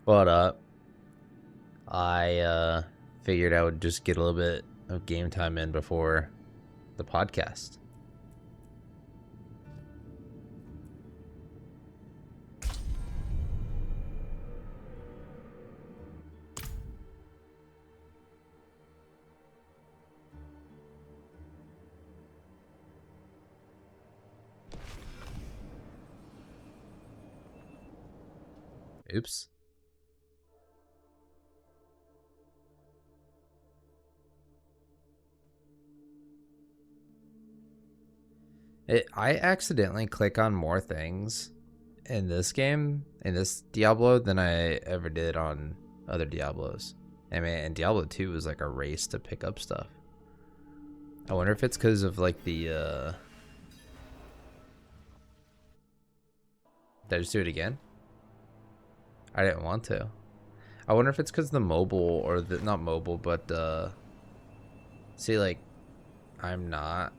But I figured I would just get a little bit of game time in before the podcast. Oops. I accidentally click on more things in this game, in this Diablo, than I ever did on other Diablos. I mean, and Diablo 2 was like a race to pick up stuff. I wonder if it's because of like the. Did I just do it again? I didn't want to. I wonder if it's because the mobile or the not mobile, but see, like I'm not.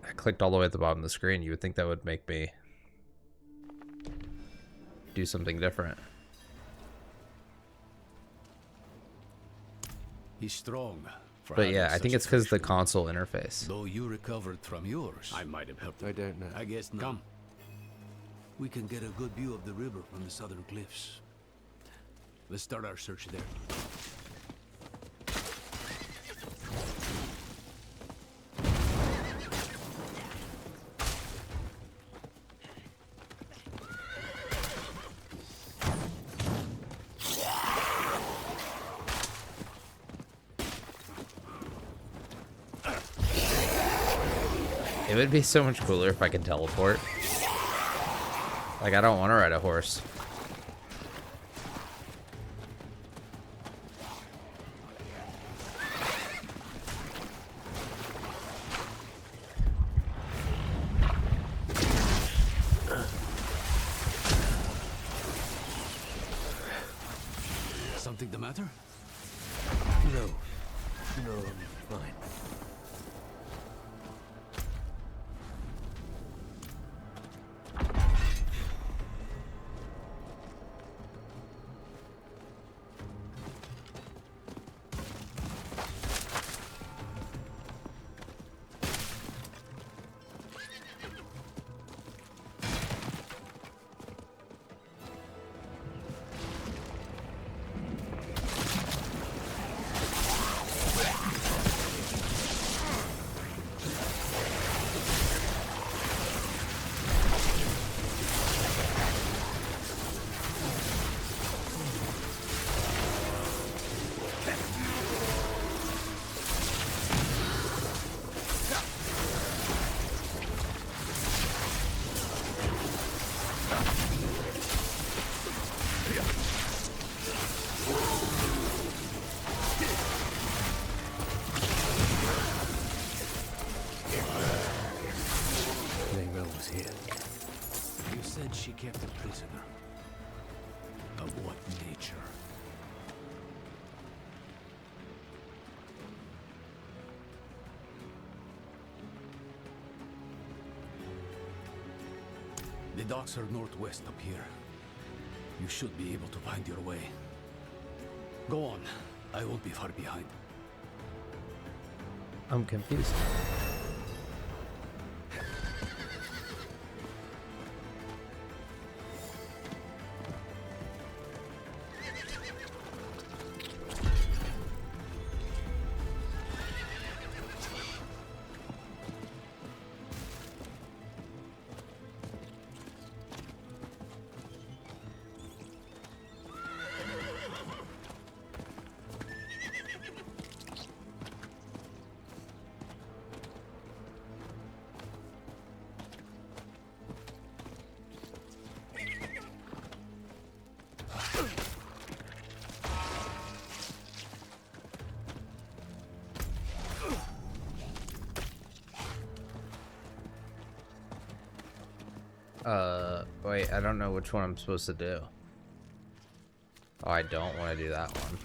I clicked all the way at the bottom of the screen. You would think that would make me do something different. He's strong. But yeah, I think it's because the console interface. Though you recovered from yours. I might have helped. I don't know. I guess not. Come. We can get a good view of the river from the southern cliffs. Let's start our search there. It would be so much cooler if I could teleport. Like, I don't want to ride a horse. Something the matter? No. No, I'm fine. You said she kept a prisoner. Of what nature? The docks are northwest up here. You should be able to find your way. Go on. I won't be far behind. I'm confused. Wait, I don't know which one I'm supposed to do. Oh, I don't want to do that one.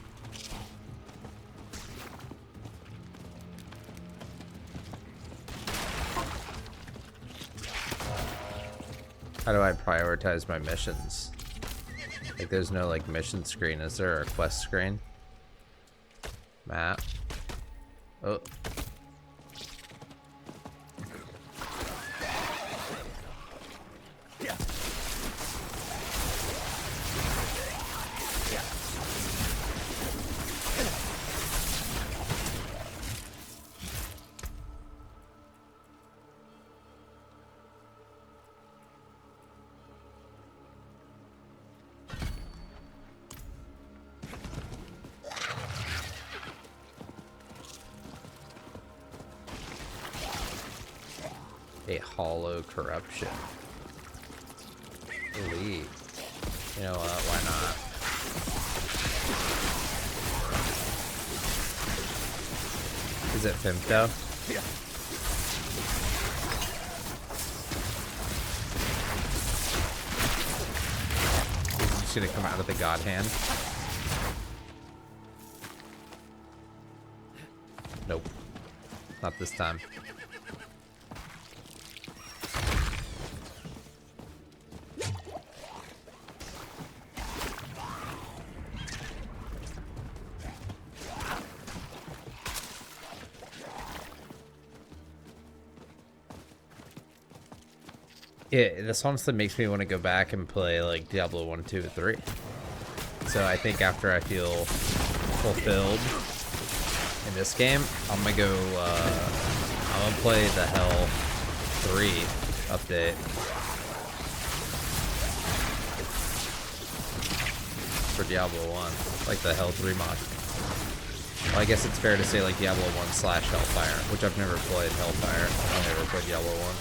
How do I prioritize my missions? Like there's no like mission screen, is there, or a quest screen? Map. Oh. A hollow corruption. Elite. You know what? Why not? Is it Femto? Yeah. Is it just gonna come out of the god hand? Nope. Not this time. Yeah, this honestly makes me want to go back and play like Diablo 1, 2, and 3. So I think after I feel fulfilled in this game, I'm gonna go, I'm gonna play the Hell 3 update. For Diablo 1, like the Hell 3 mod. Well, I guess it's fair to say like Diablo 1 / Hellfire, which I've never played Hellfire. I've never played Diablo 1.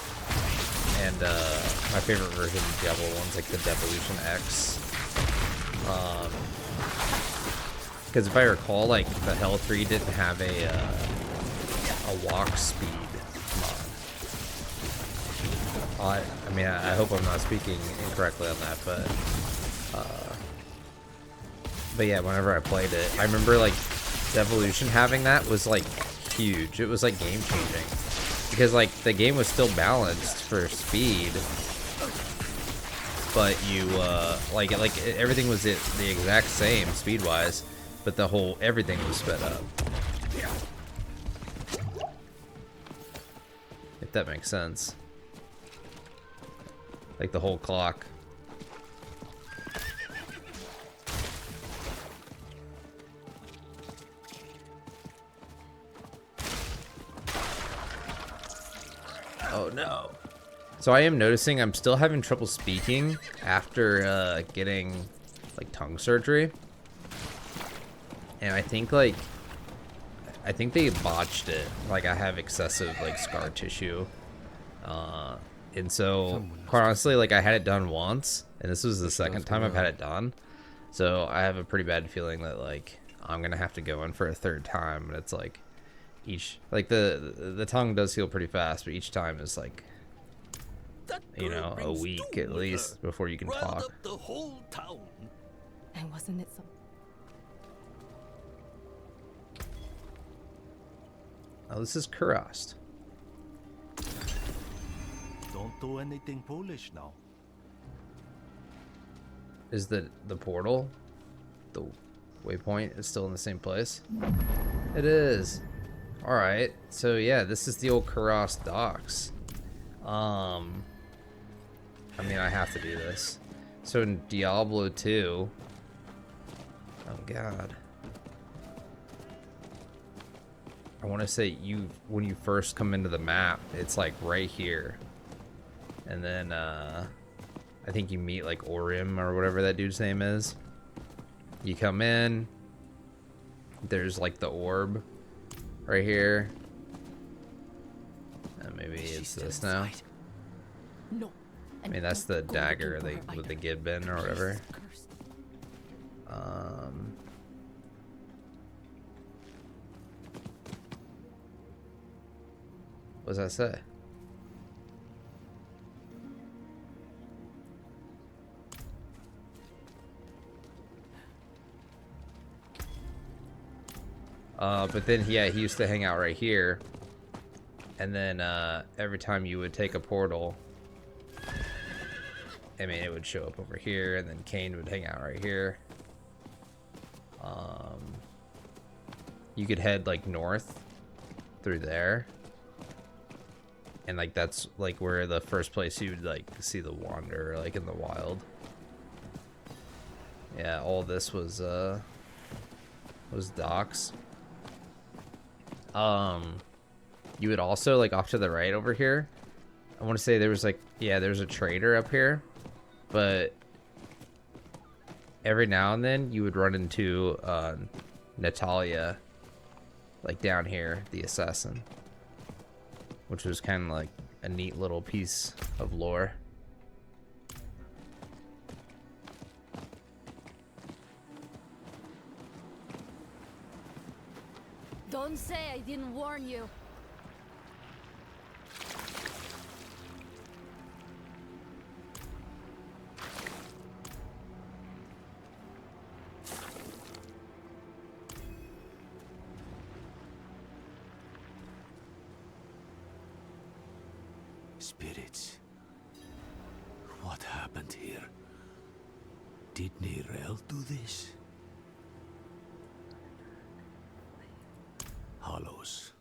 And my favorite version of Diablo 1 is like the Devolution X. Because if I recall, like the Hell 3 didn't have a walk speed mod. I mean, I hope I'm not speaking incorrectly on that, but yeah, whenever I played it, I remember like Devolution having that was like huge. It was like game changing. Because like the game was still balanced for speed, but you like everything was the exact same speed wise, but the whole everything was sped up. If that makes sense. Like the whole clock. Oh no. So I am noticing I'm still having trouble speaking after getting like tongue surgery. And I think they botched it. Like I have excessive like scar tissue. And so quite honestly, like I had it done once and this was the second time I've had it done. So I have a pretty bad feeling that like I'm gonna have to go in for a third time, and it's like each like the tongue does heal pretty fast, but each time is like, you know, a week at least before you can talk. The whole town. And wasn't it some? Oh, this is Kurast. Don't do anything foolish now. Is the portal, the waypoint is still in the same place? It is. All right, so yeah, this is the old Kurast docks. I mean, I have to do this. So in Diablo 2, oh god, I want to say when you first come into the map, it's like right here, and then I think you meet like Orim or whatever that dude's name is. You come in, there's like the orb right here. Maybe it's this now. No. I mean, that's the dagger with the Gibbon or whatever. What does that say? But then, yeah, he used to hang out right here. And then, every time you would take a portal, I mean, it would show up over here, and then Kane would hang out right here. You could head like north through there, and like that's like where the first place you would like see the Wanderer, like in the wild. Yeah, all this was docks. You would also, like, off to the right over here, I want to say there was like, yeah, there's a trader up here, but every now and then you would run into Natalia, like down here, the assassin, which was kind of like a neat little piece of lore. Don't say I didn't warn you. Spirits. What happened here? Did Neyrelle do this? Hollows.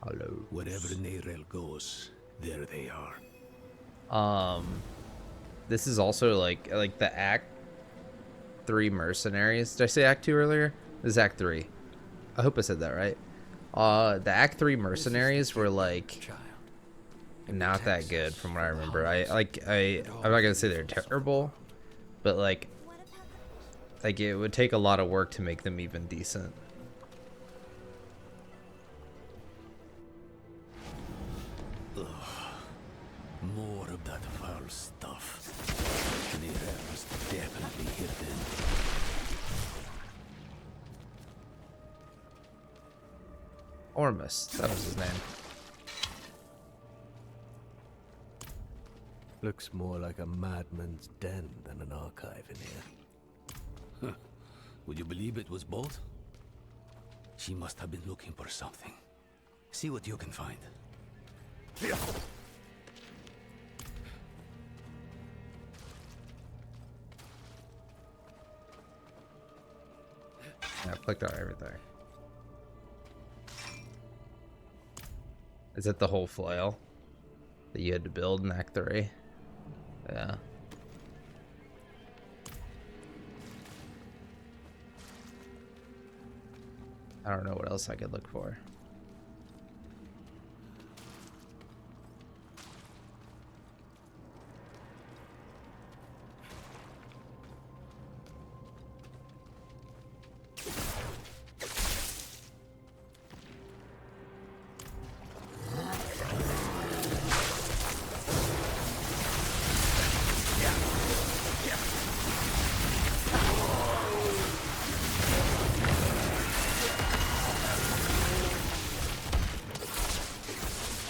Hello. Wherever Neyrelle goes, there they are. This is also like the Act 3 mercenaries. Did I say Act 2 earlier? This is Act 3. I hope I said that right. The Act 3 mercenaries were like not that good from what I remember. I'm not gonna say they're terrible, but like it would take a lot of work to make them even decent. More of that foul stuff. Neyrelle was definitely hidden. Ormus, that was his name. Looks more like a madman's den than an archive in here. Would you believe it was both? She must have been looking for something. See what you can find. Yeah, I clicked on everything. Is it the whole flail that you had to build in Act 3? Yeah. I don't know what else I could look for.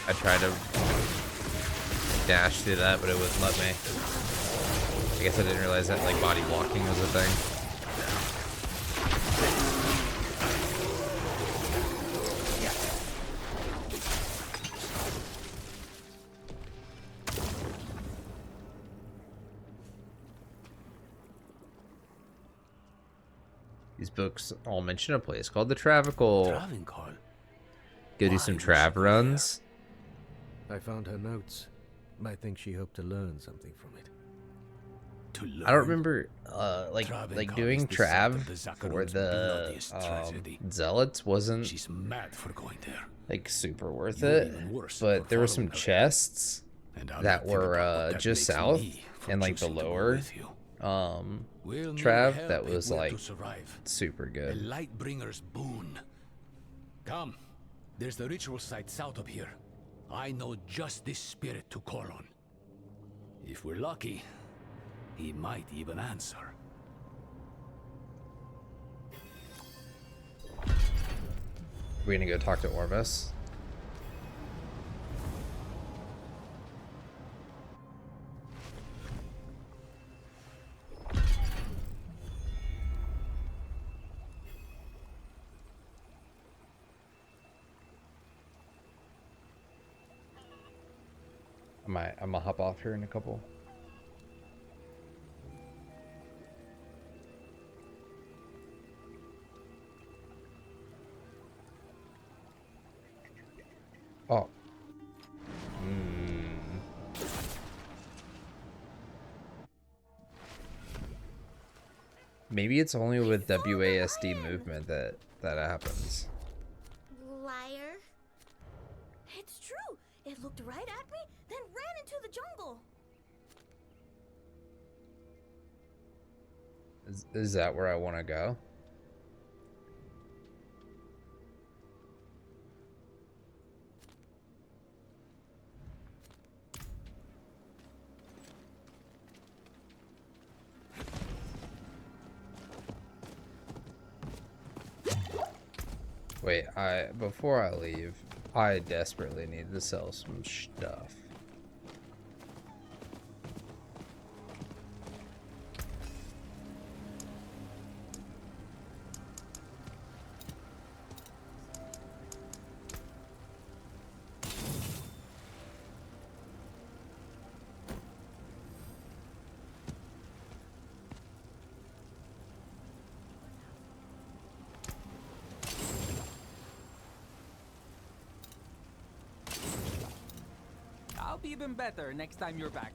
I tried to dash through that, but it wouldn't let me. I guess I didn't realize that like body walking was a thing. These books all mention a place called the Travical. Travincal? Go do Why some would she trav go runs. I found her notes. I think she hoped to learn something from it. To learn? I don't remember like Travincal doing is the site trav of the for Zakharun's the bloodiest tragedy. zealots wasn't She's mad for going there. like super worth You're it, even worse but for there were following some her. chests And I'm that not thinking were about what that just makes south me from and like the choosing to go lower with you. We'll need trav help that if was we're like to survive. super A good. Lightbringer's boon. Come, there's the ritual site south of here. I know just this spirit to call on. If we're lucky, he might even answer. We're gonna go talk to Ormus. I'm gonna hop off here in a couple. Maybe it's only with WASD movement that happens. Liar. It's true. It looked right at me, then ran into the jungle. Is that where I want to go? Wait, before I leave, I desperately need to sell some stuff. I'll be even better next time you're back.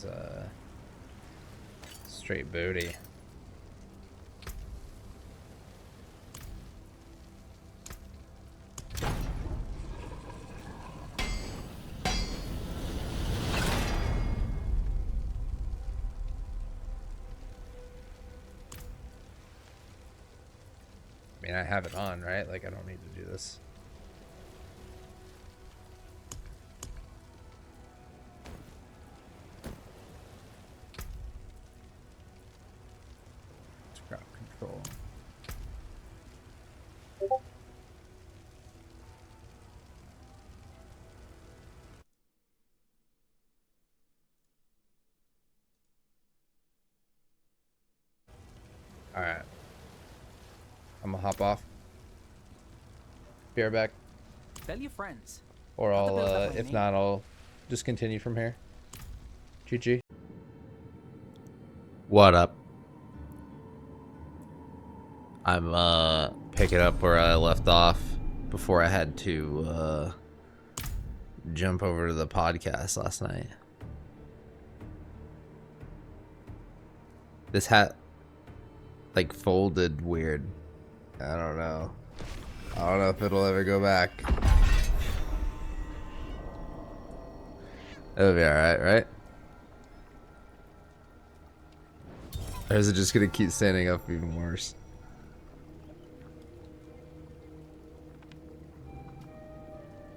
That's straight booty. I mean, I have it on, right? Like, I don't need to do this. It's crowd control. All right. I'm gonna hop off. Be right back. Tell your friends. Or Not to build up I'll, my if name. not, I'll just continue from here. GG. What up? I'm picking up where I left off before I had to jump over to the podcast last night. This hat like folded weird. I don't know. I don't know if it'll ever go back. It'll be alright, right? Or is it just gonna keep standing up even worse?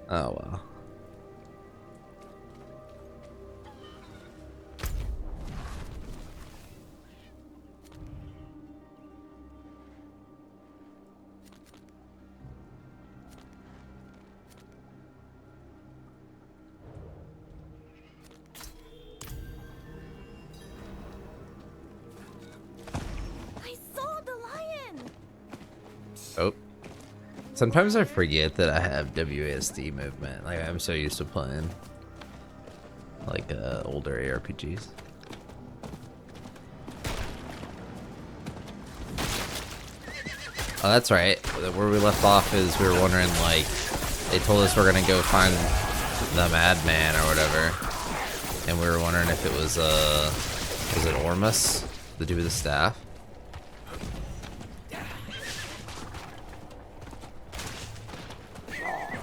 Oh well. I saw the lion. Oh. Sometimes I forget that I have WASD movement. Like, I'm so used to playing like older ARPGs. Oh, that's right. Where we left off is we were wondering, like, they told us we're gonna go find the madman or whatever, and we were wondering if it was it Ormus, the dude with the staff?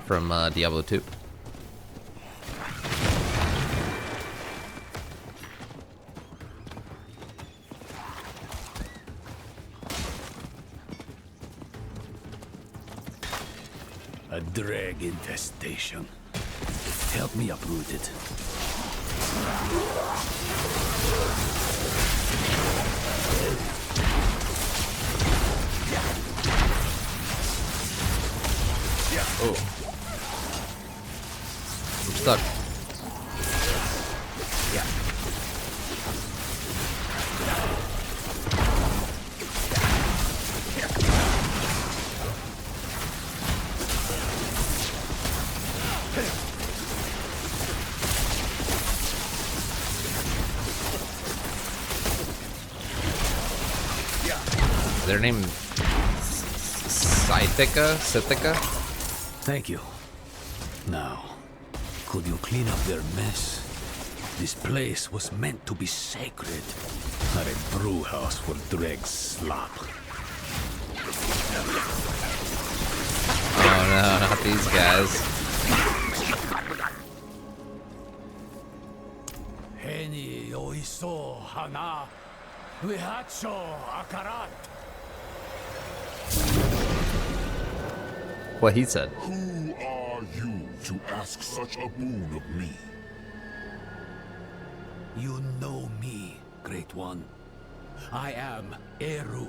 From Diablo 2. A drag infestation. Help me uproot it. Oh. I'm stuck. Yeah. their name Scythica? Thank you. Now, could you clean up their mess? This place was meant to be sacred, not a brew house for dregs slop. Oh no, not these guys. Heni oiso hana vihacho akarat. What he said. Who are you to ask such a boon of me? You know me, Great One. I am Eru,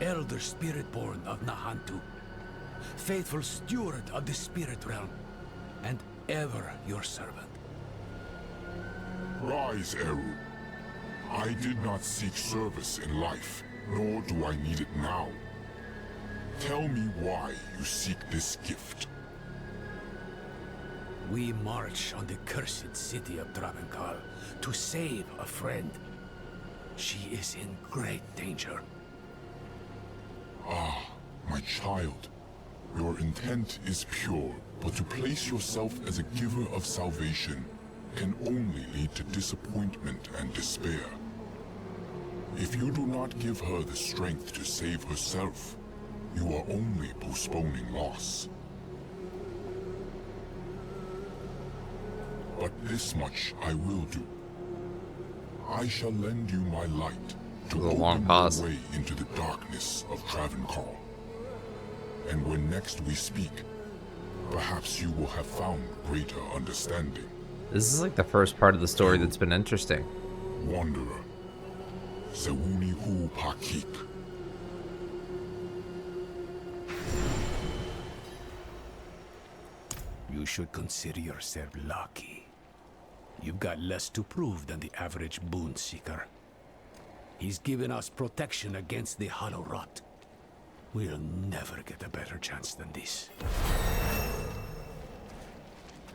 Elder Spirit-born of Nahantu, faithful steward of the Spirit Realm, and ever your servant. Rise, Eru. I did not seek service in life, nor do I need it now. Tell me why you seek this gift. We march on the cursed city of Dravenkal to save a friend. She is in great danger. Ah, my child. Your intent is pure, but to place yourself as a giver of salvation can only lead to disappointment and despair. If you do not give her the strength to save herself, you are only postponing loss. But this much I will do. I shall lend you my light to A long open pause. your way into the darkness of Travencall. And when next we speak, perhaps you will have found greater understanding. This is like the first part of the story that's been interesting. Wanderer, Sewuni Hu Pakik. You should consider yourself lucky. You've got less to prove than the average boon seeker. He's given us protection against the Hollow Rot. We'll never get a better chance than this.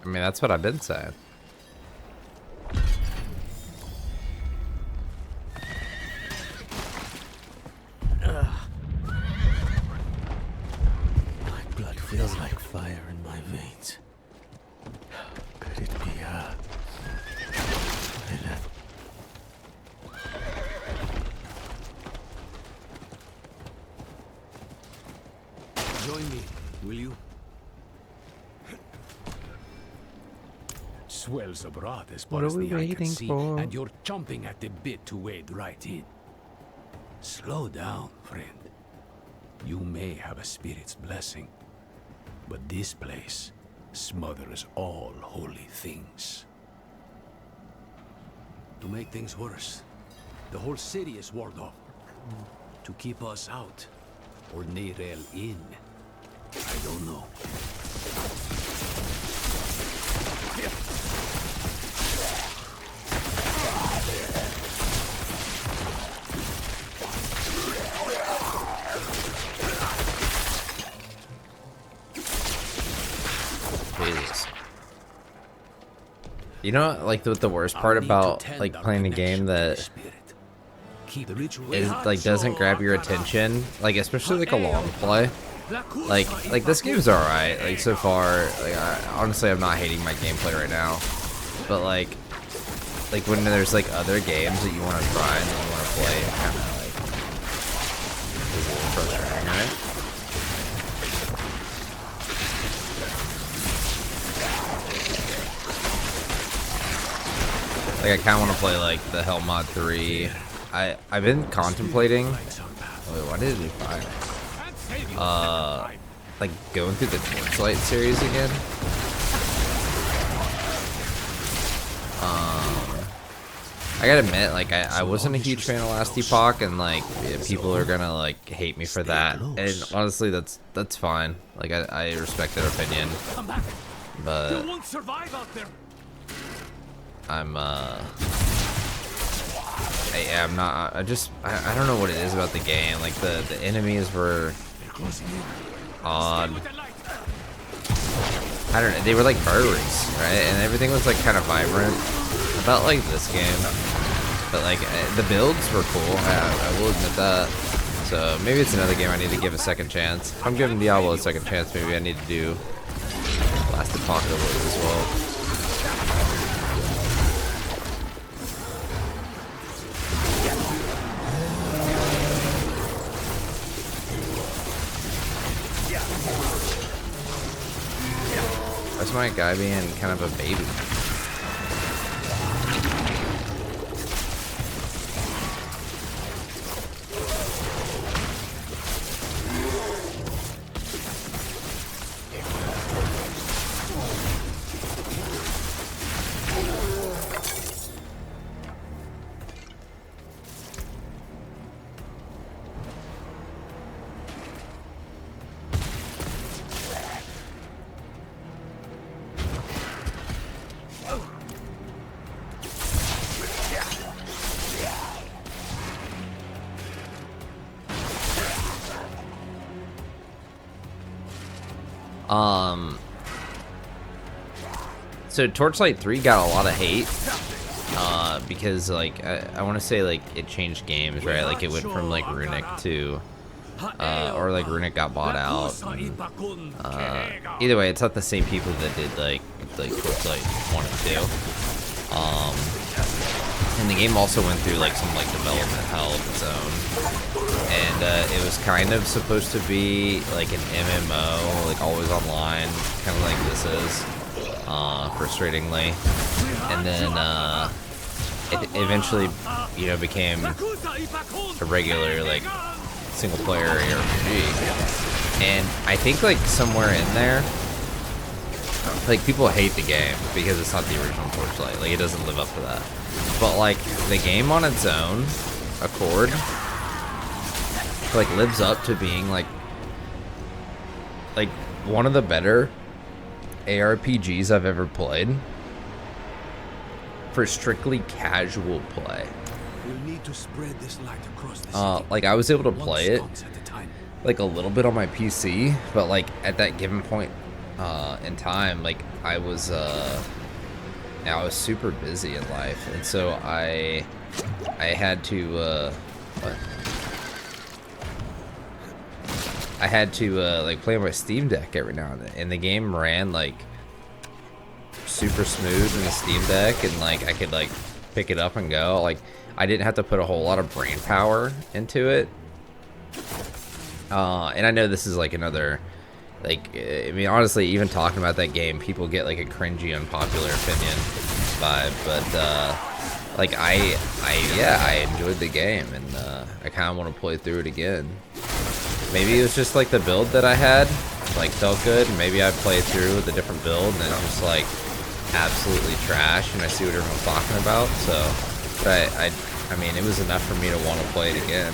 I mean, that's what I've been saying. My blood feels like fire in my veins. Could it be her? Lilith? Join me, will you? Swells abroad as far What as are we the eye can waiting see, for? and you're chomping at the bit to wade right in. Slow down, friend. You may have a spirit's blessing, but this place smothers all holy things. To make things worse, the whole city is walled off. To keep us out, or Neirel in, I don't know. Jesus. You know, like the worst part about like playing a game that is like doesn't grab your attention, like especially like a long play. Like this game's alright. Like so far, like honestly, I'm not hating my gameplay right now. But like when there's like other games that you want to try and you want to play, it kind of like is a little frustrating, right? Like I kind of want to play like the Hell Mod 3. I've been contemplating. Wait, why did it do fire? Like going through the Torchlight series again. I gotta admit, like I wasn't a huge fan of Last Epoch, and like people are gonna like hate me for that. And honestly, that's fine. Like I respect their opinion, but I'm I'm not. I don't know what it is about the game. Like the enemies were odd. I don't know. They were like birds, right? And everything was like kind of vibrant. About like this game, but like the builds were cool. I will admit that. So maybe it's another game I need to give a second chance. If I'm giving Diablo a second chance, maybe I need to do Last Apocalypse as well. Why's my guy being kind of a baby? So Torchlight 3 got a lot of hate, because like I want to say like it changed games, right? Like it went from like Runic to, or like Runic got bought out. And, either way, it's not the same people that did like Torchlight 1 and 2. And the game also went through like some like development hell of its own. And it was kind of supposed to be like an MMO, like always online, kind of like this is, frustratingly. And then it eventually, you know, became a regular like single player RPG. And I think like somewhere in there, like people hate the game because it's not the original Torchlight. Like it doesn't live up to that. But like the game on its own accord, like lives up to being like one of the better ARPGs I've ever played for strictly casual play. We'll need to spread this light across the city. Like I was able to play it like a little bit on my PC, but like at that given point in time, like I was super busy in life, and so I had to like play on my Steam Deck every now and then, and the game ran like super smooth in the Steam Deck, and like I could like pick it up and go. Like I didn't have to put a whole lot of brain power into it. And I know this is like another, like, I mean, honestly, even talking about that game, people get like a cringy, unpopular opinion vibe, but like yeah, I enjoyed the game, and I kind of want to play through it again. Maybe it was just like the build that I had like felt good, and maybe I played through with a different build and it's just like absolutely trash, and I see what everyone's talking about. So, but I mean, it was enough for me to want to play it again.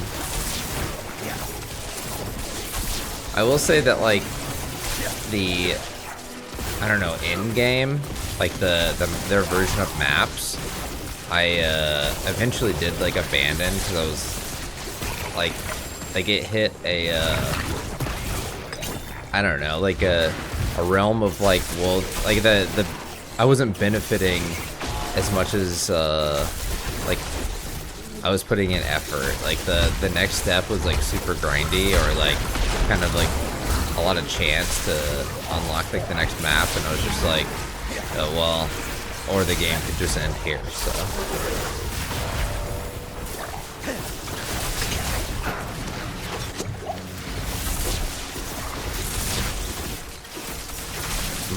I will say that like the, I don't know, in game, like their version of maps, I eventually did like abandon because I was like it hit a I don't know, like a realm of like, well, like the I wasn't benefiting as much as like I was putting in effort. Like the next step was like super grindy, or like kind of like a lot of chance to unlock like the next map, and I was just like, oh well, or the game could just end here. So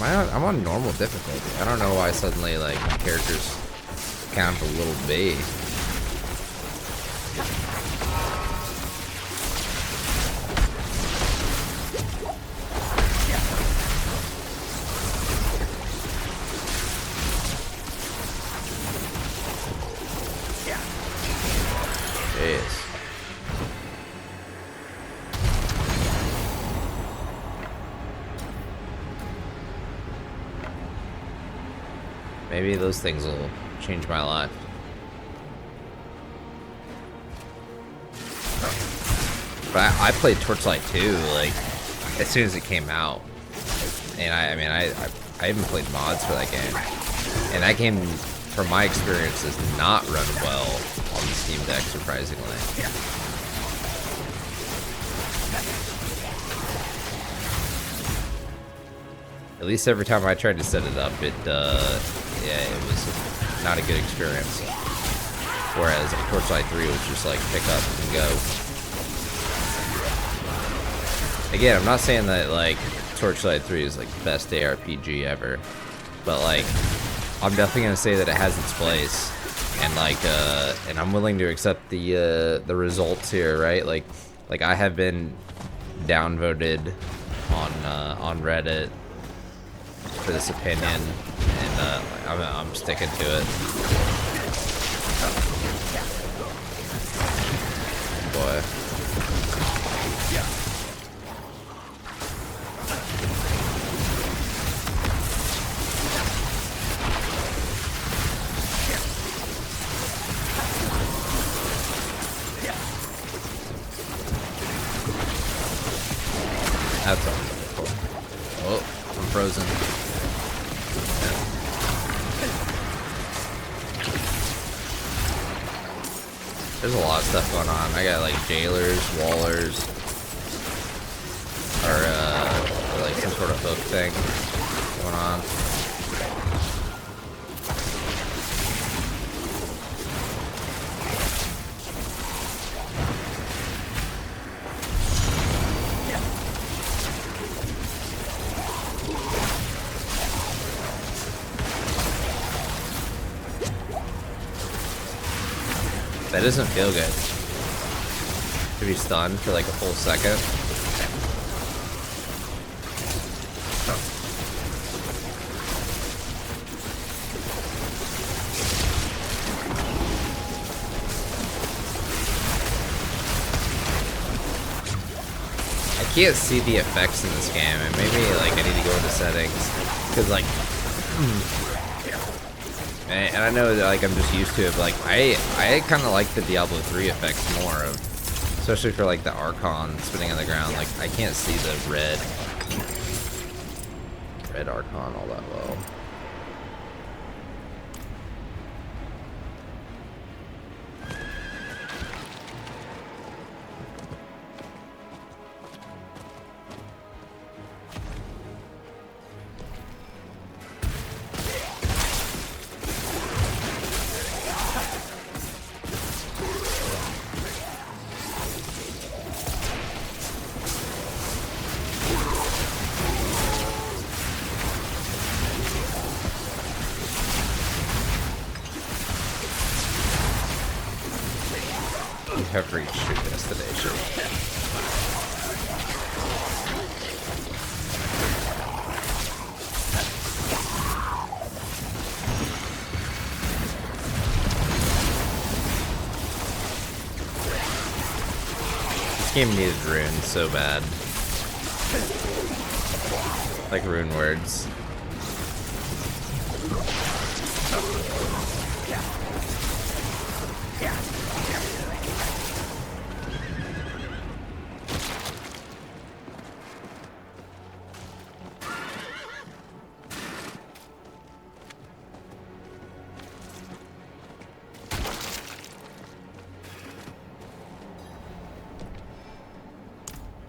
I'm on normal difficulty. I don't know why suddenly like my characters count a little B. Jeez. Maybe those things will change my life. But I played Torchlight 2 like as soon as it came out, and I mean I even played mods for that game, and that game, from my experience, does not run well on the Steam Deck, surprisingly. At least every time I tried to set it up, yeah, it was not a good experience. Whereas like, Torchlight 3 was just like pick up and go. Again, I'm not saying that like Torchlight 3 is like the best ARPG ever, but like I'm definitely gonna say that it has its place, and like and I'm willing to accept the results here, right? Like I have been downvoted on Reddit for this opinion, and I'm sticking to it. Boy. That's all. Oh, I'm frozen. There's a lot of stuff going on. I got like jailers, wallers, or like some sort of hook thing going on. That doesn't feel good. To be stunned for like a full second. I can't see the effects in this game, and maybe like I need to go into settings, because like and I know that like I'm just used to it, but like I kind of like the Diablo 3 effects more, of especially for like the Archon spinning on the ground. Like I can't see the red Archon all that well. You have reached your destination. This game needed runes so bad. Like rune words.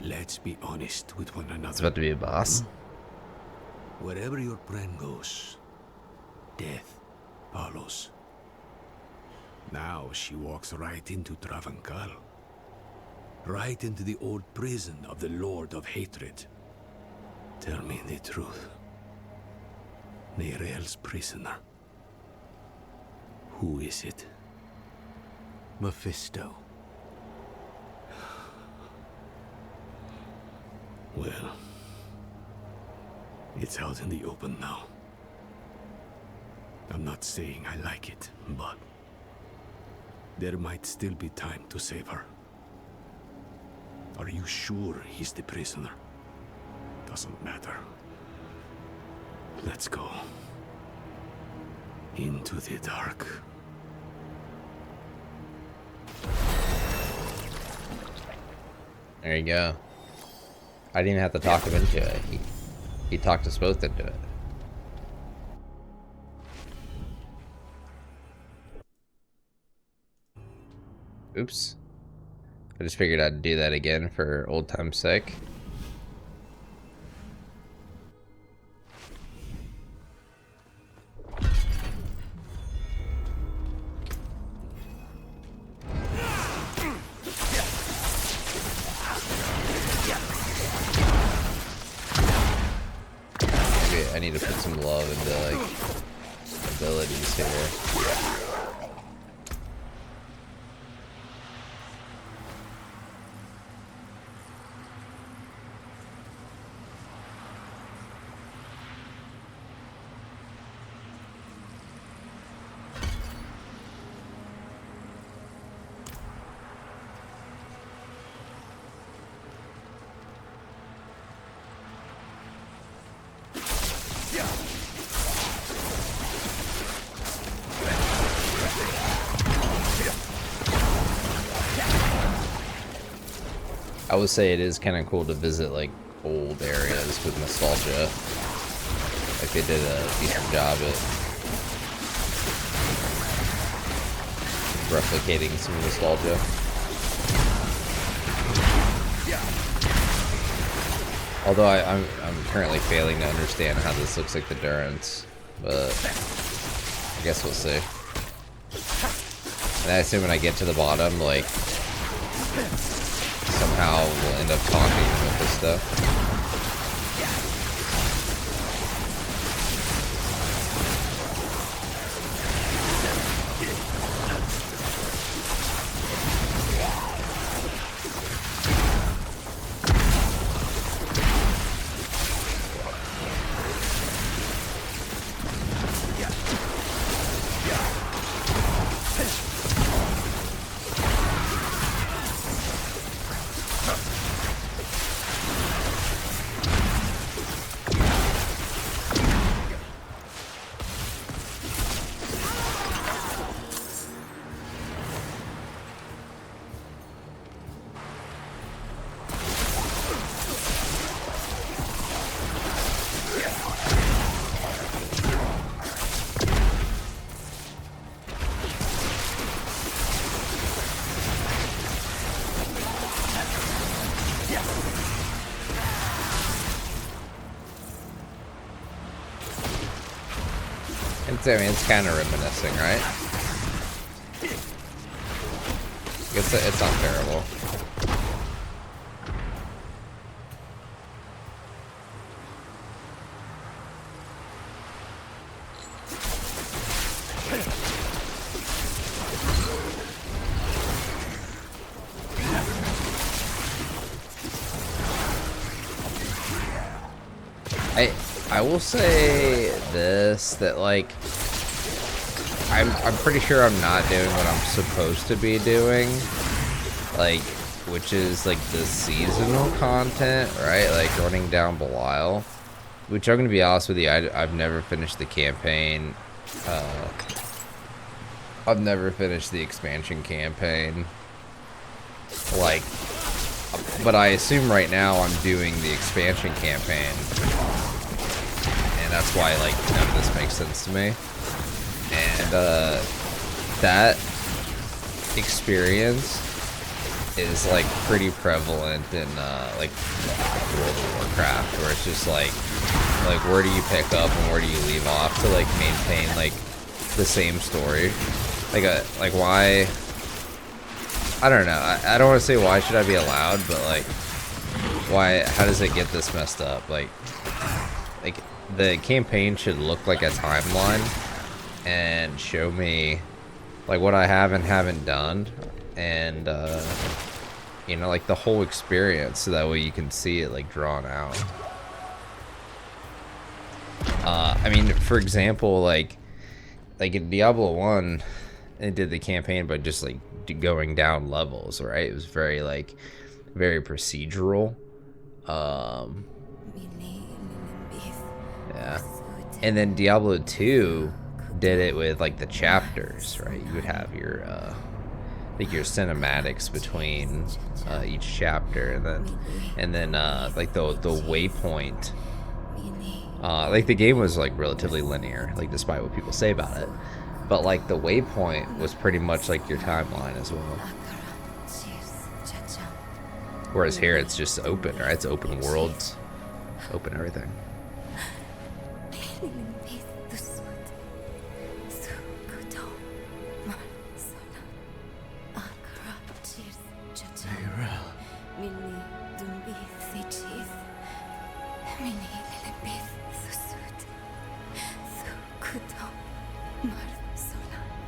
Let's be honest with one another. It's about to be a boss. Wherever your friend goes, death follows. Now she walks right into Travancal. Right into the old prison of the Lord of Hatred. Tell me the truth. Nereal's prisoner. Who is it? Mephisto. Well, it's out in the open now. I'm not saying I like it, but there might still be time to save her. Are you sure he's the prisoner? Doesn't matter. Let's go. Into the dark. There you go. I didn't even have to talk him into it. He talked us both into it. Oops. I just figured I'd do that again for old time's sake. I need to put some love into like abilities here. I would say it is kind of cool to visit like old areas with nostalgia. Like they did a decent job at replicating some nostalgia. Although I'm currently failing to understand how this looks like the Durance, but I guess we'll see. And I assume when I get to the bottom, like somehow we'll end up talking with this stuff. I mean, it's kind of reminiscing, right? It's not terrible. I will say this, that like I'm pretty sure I'm not doing what I'm supposed to be doing, like, which is like the seasonal content, right? Like running down Belial, which I'm gonna be honest with you, I've never finished the campaign. I've never finished the expansion campaign, like, but I assume right now I'm doing the expansion campaign, and that's why like none of this makes sense to me. And that experience is like pretty prevalent in like World of Warcraft, where it's just like where do you pick up and where do you leave off to like maintain like the same story, like why, I don't know, I don't want to say why should I be allowed, but like why, how does it get this messed up? Like the campaign should look like a timeline and show me like what I have and haven't done, and you know, like the whole experience, so that way you can see it like drawn out. I mean, for example, like in Diablo 1, it did the campaign by just like going down levels, right? It was very like very procedural. Yeah. And then Diablo 2 did it with like the chapters, right? You would have your like your cinematics between each chapter, and then like the waypoint, like the game was like relatively linear, like despite what people say about it, but like the waypoint was pretty much like your timeline as well. Whereas here it's just open, right? It's open worlds, open everything.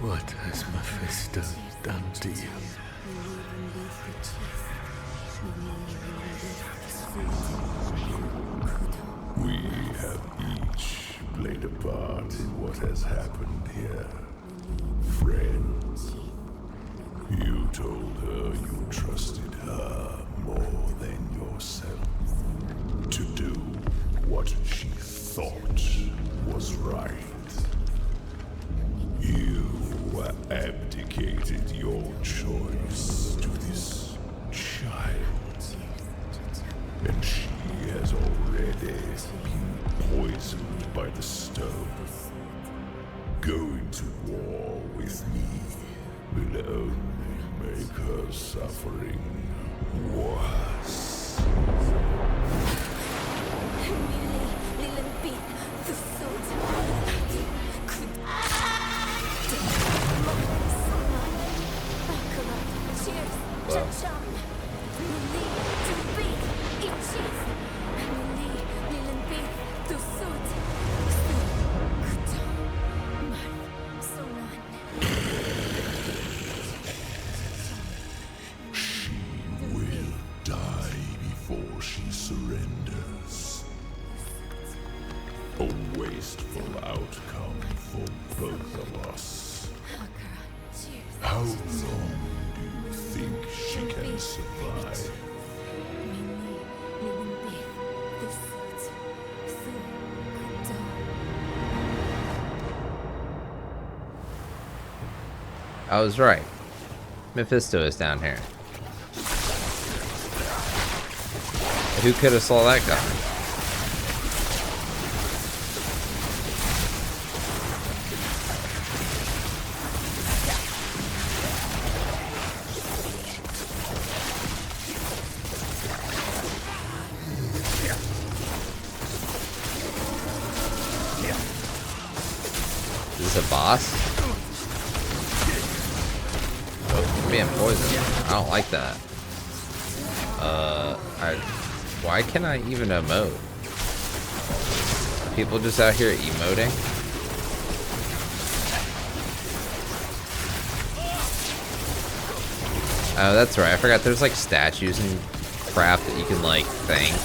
What has Mephisto done to you? We have each played a part in what has happened here. Friends, you told her you trusted her more than yourself to do what she thought was right. You abdicated your choice to this child, and she has already been poisoned by the stone. Going to war with me will only make her suffering worse. She will die before she surrenders. A wasteful outcome for both of us. How long do you think she can survive? I was right. Mephisto is down here. Who could have saw that coming? Is this a boss? Oh, I'm being poisoned. I don't like that. Why can I even emote? People just out here emoting? Oh, that's right. I forgot there's like statues and crap that you can like thank.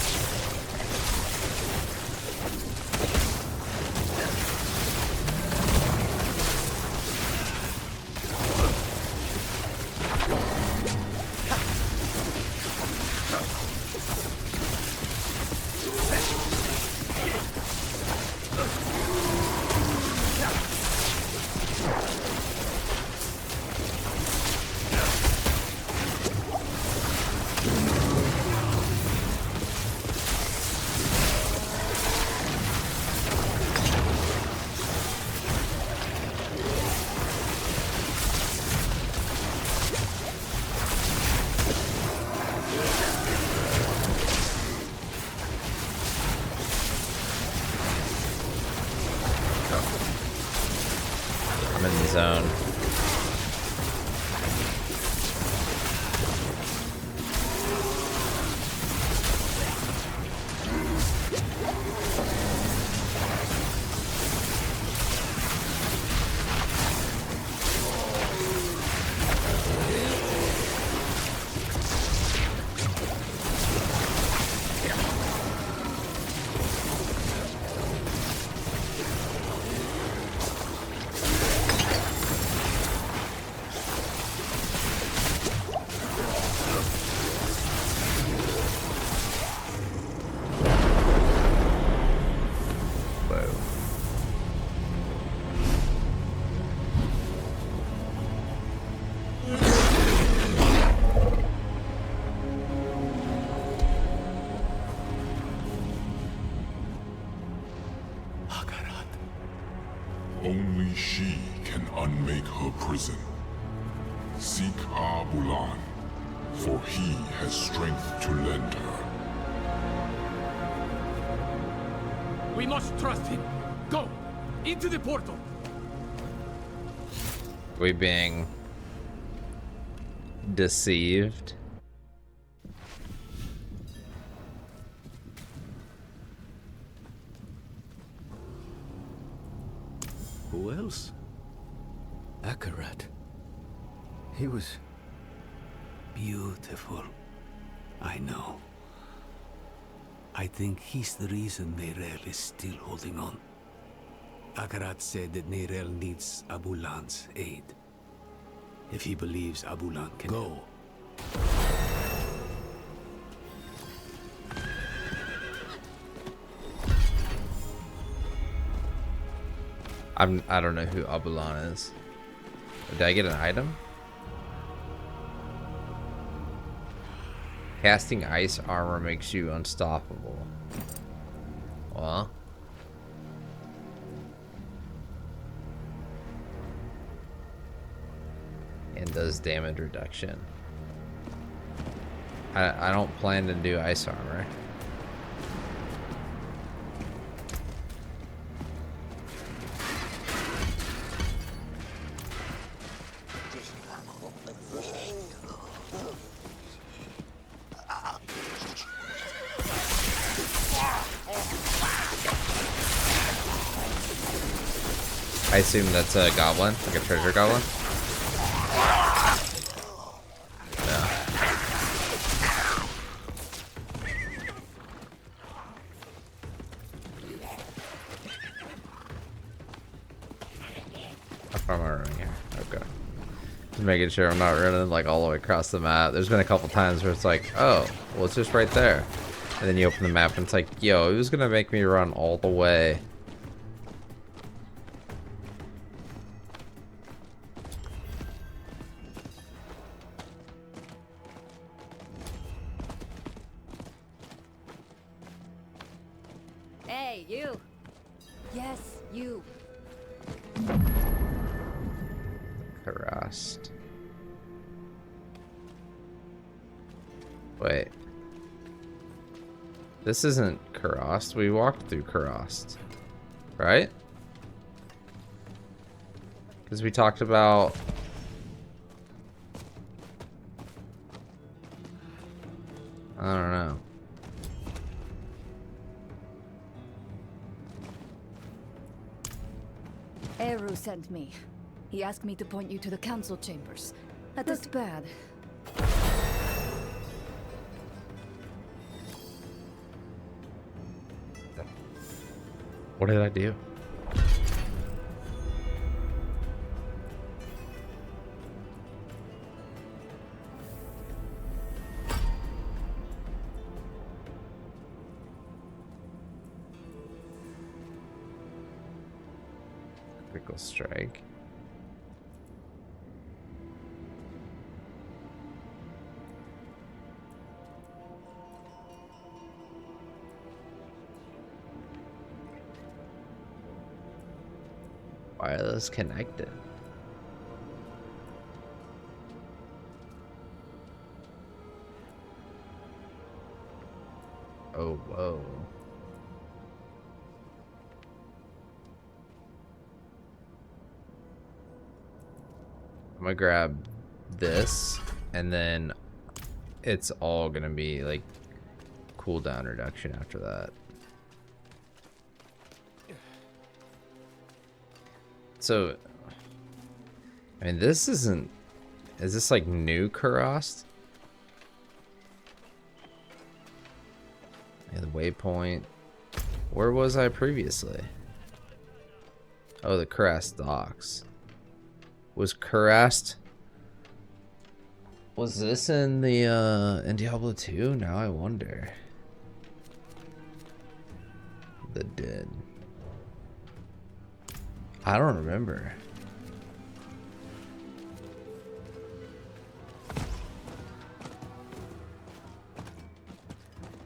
I'm in the zone. Only she can unmake her prison. Seek Abulan, for he has strength to lend her. We must trust him. Go! Into the portal! We being deceived. Who else? Akarat. He was beautiful. I know. I think he's the reason Neyrel is still holding on. Akarat said that Neyrel needs Abulan's aid. If he believes Abulan can go. I don't know who Abulan is. Did I get an item? Casting ice armor makes you unstoppable. Well. And does damage reduction. I don't plan to do ice armor. I assume that's a goblin, like a treasure goblin. Yeah. How far am I running here? Okay. Just making sure I'm not running like all the way across the map. There's been a couple times where it's like, oh, well it's just right there. And then you open the map and it's like, yo, it was gonna make me run all the way. Hey, you. Yes, you. Harassed. Wait. This isn't Karast. We walked through Karast. Right? Because we talked about... I don't know. Eru sent me. He asked me to point you to the council chambers. That is bad. What did I do? Critical strike. Wireless connected. Oh, whoa. I'm gonna grab this, and then it's all gonna be like cooldown reduction after that. So, I mean, this isn't... Is this like new Karast? Yeah, the waypoint. Where was I previously? Oh, the Karast docks. Was Karast... Was this in the, in Diablo 2? Now I wonder. The Dead. I don't remember.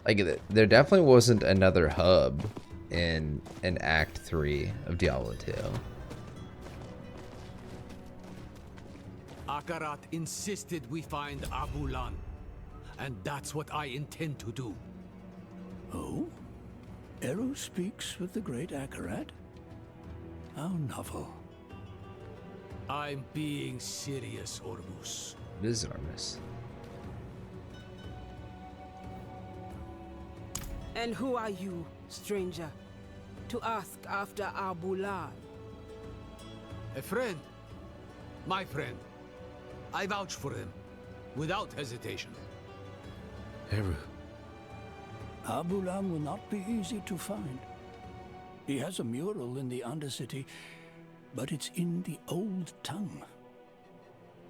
Like, there definitely wasn't another hub in Act 3 of Diablo 2. Akarat insisted we find Abulan, and that's what I intend to do. Oh? Eru speaks with the great Akarat? How novel. I'm being serious, Ormus. It is Armus. And who are you, stranger, to ask after Abulan? A friend. My friend. I vouch for him, without hesitation. Eru. Abulan will not be easy to find. He has a mural in the Undercity, but it's in the old tongue.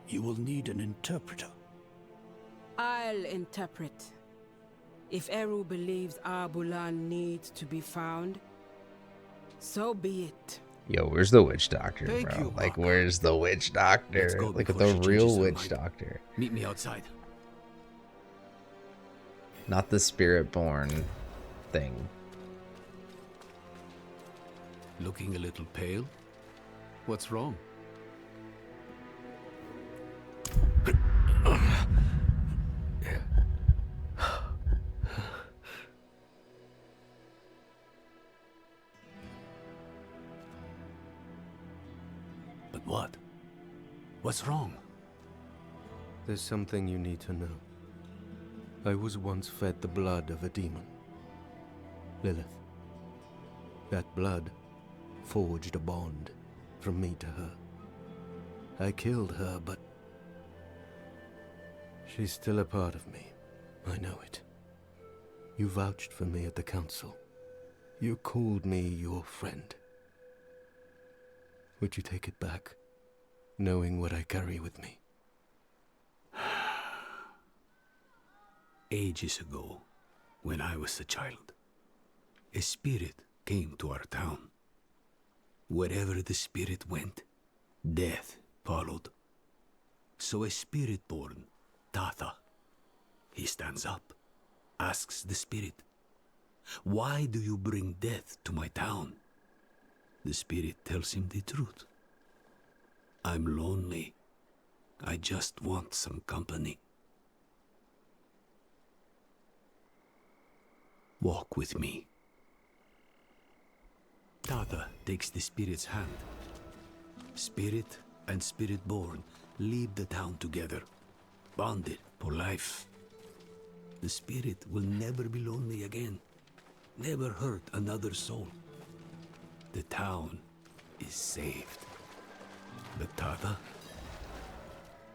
You will need an interpreter. I'll interpret. If Eru believes Abulan needs to be found, so be it. Yo, where's the witch doctor, Thank bro? you, Like, Maka. where's the witch doctor? Let's go Like, before the she changes real her witch mind. doctor. Meet me outside. Not the spirit-born thing. Looking a little pale? What's wrong? But what? What's wrong? There's something you need to know. I was once fed the blood of a demon. Lilith. That blood forged a bond from me to her. I killed her, but she's still a part of me. I know it. You vouched for me at the council. You called me your friend. Would you take it back, knowing what I carry with me? Ages ago, when I was a child, a spirit came to our town. Wherever the spirit went, death followed. So a spirit born, Tata, he stands up, asks the spirit, "Why do you bring death to my town?" The spirit tells him the truth. "I'm lonely. I just want some company. Walk with me." Tata takes the spirit's hand. Spirit and spirit-born leave the town together, bonded for life. The spirit will never be lonely again, never hurt another soul. The town is saved. But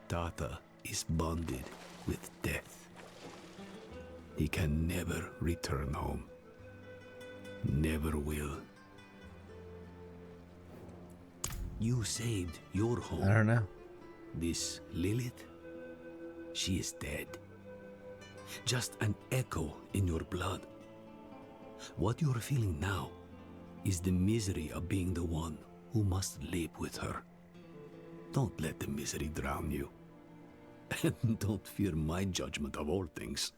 Tata is bonded with death. He can never return home. Never will. You saved your home. I don't know. This Lilith, she is dead. Just an echo in your blood. What you're feeling now is the misery of being the one who must live with her. Don't let the misery drown you. And don't fear my judgment of all things.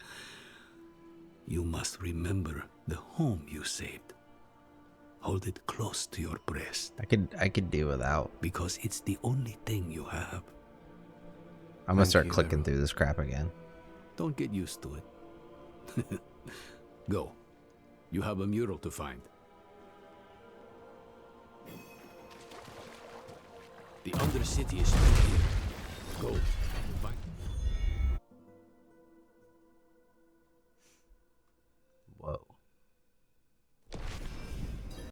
You must remember the home you saved. Hold it close to your breast. I could do without. Because it's the only thing you have. I'm gonna start clicking through this crap again. Don't get used to it. Go. You have a mural to find. The Undercity is right here. Go.